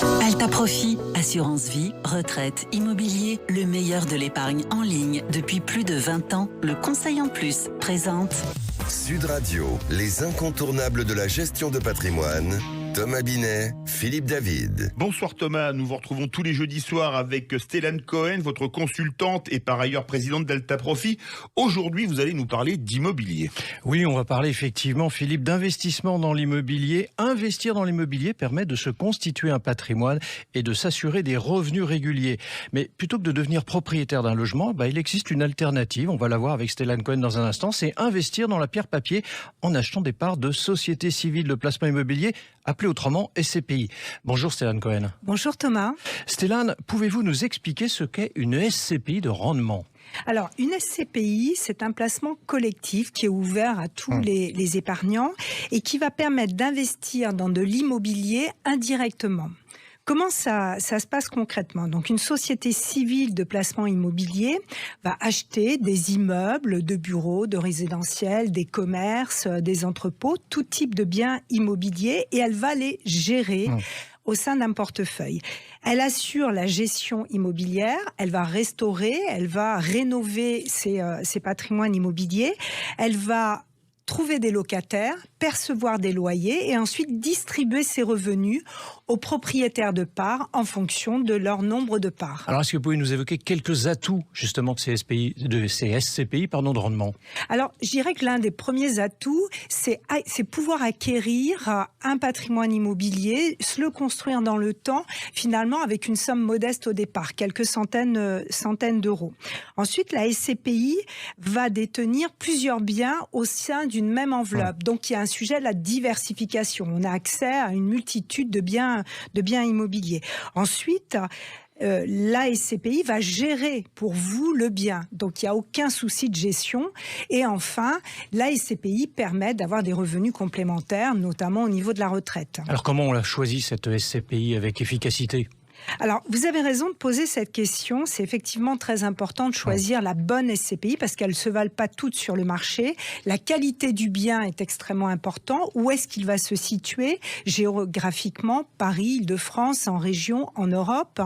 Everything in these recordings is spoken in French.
Alta Profit, assurance vie, retraite, immobilier, le meilleur de l'épargne en ligne depuis plus de 20 ans. Le Conseil en Plus présente Sud Radio, les incontournables de la gestion de patrimoine. Thomas Binet, Philippe David. Bonsoir Thomas, nous vous retrouvons tous les jeudis soirs avec Stellane Cohen, votre consultante et par ailleurs présidente d'Alta Profit. Aujourd'hui, vous allez nous parler d'immobilier. Oui, on va parler effectivement, Philippe, d'investissement dans l'immobilier. Investir dans l'immobilier permet de se constituer un patrimoine et de s'assurer des revenus réguliers. Mais plutôt que de devenir propriétaire d'un logement, il existe une alternative. On va la voir avec Stellane Cohen dans un instant. C'est investir dans la pierre papier en achetant des parts de sociétés civiles de placement immobilier, appelées autrement SCPI. Bonjour Stellane Cohen. Bonjour Thomas. Stellane, pouvez-vous nous expliquer ce qu'est une SCPI de rendement ? Alors, une SCPI, c'est un placement collectif qui est ouvert à tous les épargnants et qui va permettre d'investir dans de l'immobilier indirectement. Comment ça se passe concrètement ? Donc, une société civile de placement immobilier va acheter des immeubles de bureaux, de résidentiels, des commerces, des entrepôts, tout type de biens immobiliers et elle va les gérer au sein d'un portefeuille. Elle assure la gestion immobilière, elle va restaurer, elle va rénover ses patrimoines immobiliers, elle va trouver des locataires, percevoir des loyers et ensuite distribuer ces revenus aux propriétaires de parts en fonction de leur nombre de parts. Alors, est-ce que vous pouvez nous évoquer quelques atouts justement de ces SCPI de rendement ? Alors, je dirais que l'un des premiers atouts, c'est pouvoir acquérir un patrimoine immobilier, se le construire dans le temps, finalement avec une somme modeste au départ, quelques centaines d'euros. Ensuite, la SCPI va détenir plusieurs biens au sein d'une même enveloppe. Donc, il y a un sujet de la diversification. On a accès à une multitude de biens immobiliers. Ensuite, la SCPI va gérer pour vous le bien. Donc, il n'y a aucun souci de gestion. Et enfin, la SCPI permet d'avoir des revenus complémentaires, notamment au niveau de la retraite. Alors, comment on l'a choisi, cette SCPI, avec efficacité ? Alors, vous avez raison de poser cette question. C'est effectivement très important de choisir la bonne SCPI parce qu'elles ne se valent pas toutes sur le marché. La qualité du bien est extrêmement importante. Où est-ce qu'il va se situer géographiquement ? Paris, Île-de-France, en région, en Europe.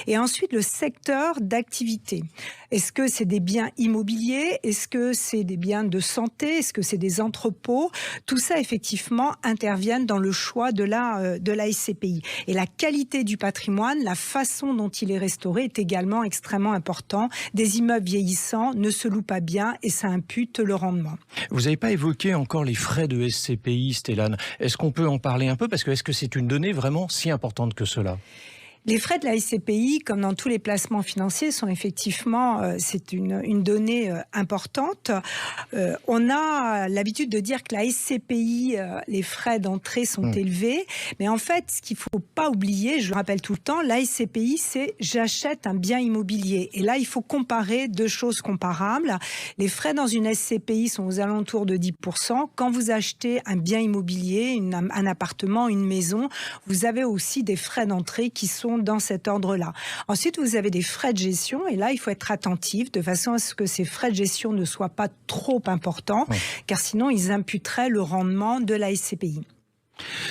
Et ensuite, le secteur d'activité. Est-ce que c'est des biens immobiliers ? Est-ce que c'est des biens de santé ? Est-ce que c'est des entrepôts ? Tout ça, effectivement, interviennent dans le choix de la SCPI. Et la qualité du patrimoine, la façon dont il est restauré est également extrêmement important. Des immeubles vieillissants ne se louent pas bien et ça impute le rendement. Vous n'avez pas évoqué encore les frais de SCPI, Stellane. Est-ce qu'on peut en parler un peu ? Parce que est-ce que c'est une donnée vraiment si importante que cela ? Les frais de la SCPI, comme dans tous les placements financiers, sont effectivement, c'est une donnée importante. On a l'habitude de dire que la SCPI, les frais d'entrée sont élevés, mais en fait, ce qu'il faut pas oublier, je le rappelle tout le temps, la SCPI, c'est j'achète un bien immobilier. Et là, il faut comparer deux choses comparables. Les frais dans une SCPI sont aux alentours de 10%. Quand vous achetez un bien immobilier, un appartement, une maison, vous avez aussi des frais d'entrée qui sont dans cet ordre-là. Ensuite, vous avez des frais de gestion et là, il faut être attentif de façon à ce que ces frais de gestion ne soient pas trop importants, car sinon, ils imputeraient le rendement de la SCPI.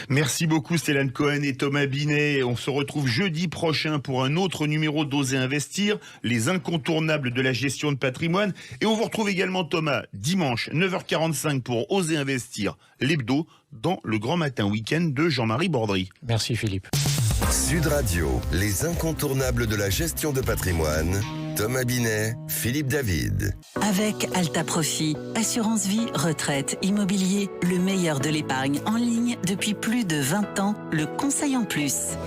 Merci beaucoup Stellane Cohen et Thomas Binet. On se retrouve jeudi prochain pour un autre numéro d'Oser Investir, les incontournables de la gestion de patrimoine. Et on vous retrouve également Thomas dimanche 9h45 pour Oser Investir, l'hebdo dans le grand matin week-end de Jean-Marie Bordry. Merci Philippe. Sud Radio, les incontournables de la gestion de patrimoine. Thomas Binet, Philippe David. avec Alta Profit, assurance vie, retraite, immobilier, le meilleur de l'épargne en ligne depuis plus de 20 ans. Le Conseil en Plus.